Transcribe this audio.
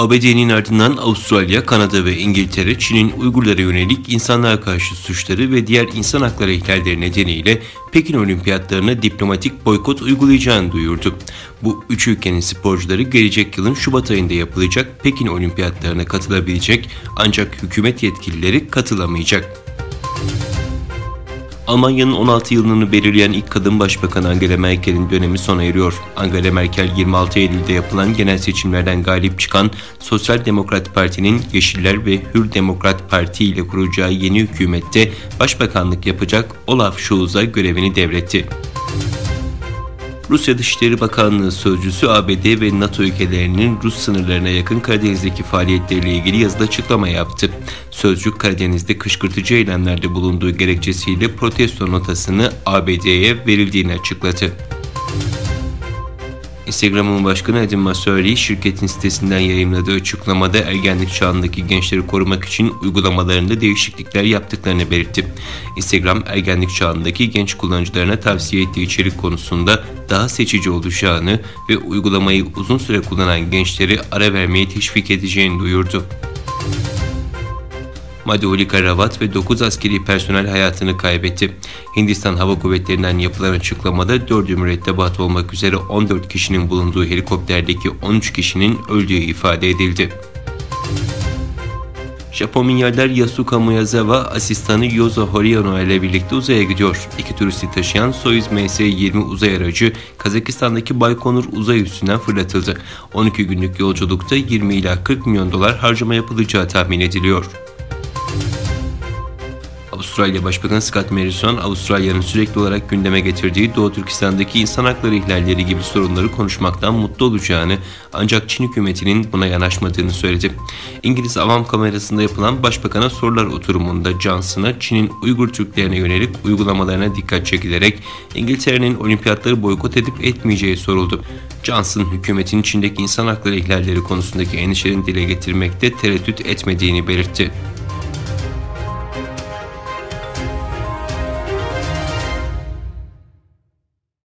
ABD'nin ardından Avustralya, Kanada ve İngiltere, Çin'in Uygurlara yönelik insanlığa karşı suçları ve diğer insan hakları ihlalleri nedeniyle Pekin Olimpiyatlarına diplomatik boykot uygulayacağını duyurdu. Bu üç ülkenin sporcuları gelecek yılın Şubat ayında yapılacak Pekin Olimpiyatlarına katılabilecek, ancak hükümet yetkilileri katılamayacak. Almanya'nın 16 yılını belirleyen ilk kadın başbakan Angela Merkel'in dönemi sona eriyor. Angela Merkel 26 Eylül'de yapılan genel seçimlerden galip çıkan Sosyal Demokrat Parti'nin Yeşiller ve Hür Demokrat Parti ile kuracağı yeni hükümette başbakanlık yapacak Olaf Scholz'a görevini devretti. Rusya Dışişleri Bakanlığı sözcüsü ABD ve NATO ülkelerinin Rus sınırlarına yakın Karadeniz'deki faaliyetleriyle ilgili yazılı açıklama yaptı. Sözcü, Karadeniz'de kışkırtıcı eylemlerde bulunduğu gerekçesiyle protesto notasını ABD'ye verildiğini açıkladı. Instagram'ın başkanı Adam Mosseri, şirketin sitesinden yayımladığı açıklamada ergenlik çağındaki gençleri korumak için uygulamalarında değişiklikler yaptıklarını belirtti. Instagram, ergenlik çağındaki genç kullanıcılarına tavsiye ettiği içerik konusunda daha seçici olacağını ve uygulamayı uzun süre kullanan gençleri ara vermeye teşvik edeceğini duyurdu. Madhulika Rawat ve 9 askeri personel hayatını kaybetti. Hindistan Hava Kuvvetleri'nden yapılan açıklamada 4'ü mürettebat olmak üzere 14 kişinin bulunduğu helikopterdeki 13 kişinin öldüğü ifade edildi. Japon milyarder Yasuka Miyazawa, asistanı Yozo Horiyama ile birlikte uzaya gidiyor. İki turisti taşıyan Soyuz MS-20 uzay aracı Kazakistan'daki Baykonur uzay üssünden fırlatıldı. 12 günlük yolculukta 20 ila 40 milyon dolar harcama yapılacağı tahmin ediliyor. Avustralya Başbakanı Scott Morrison, Avustralya'nın sürekli olarak gündeme getirdiği Doğu Türkistan'daki insan hakları ihlalleri gibi sorunları konuşmaktan mutlu olacağını, ancak Çin hükümetinin buna yanaşmadığını söyledi. İngiliz Avam Kamerası'nda yapılan Başbakan'a sorular oturumunda Johnson'a Çin'in Uygur Türklerine yönelik uygulamalarına dikkat çekilerek İngiltere'nin olimpiyatları boykot edip etmeyeceği soruldu. Johnson, hükümetin Çin'deki insan hakları ihlalleri konusundaki endişelerini dile getirmekte tereddüt etmediğini belirtti.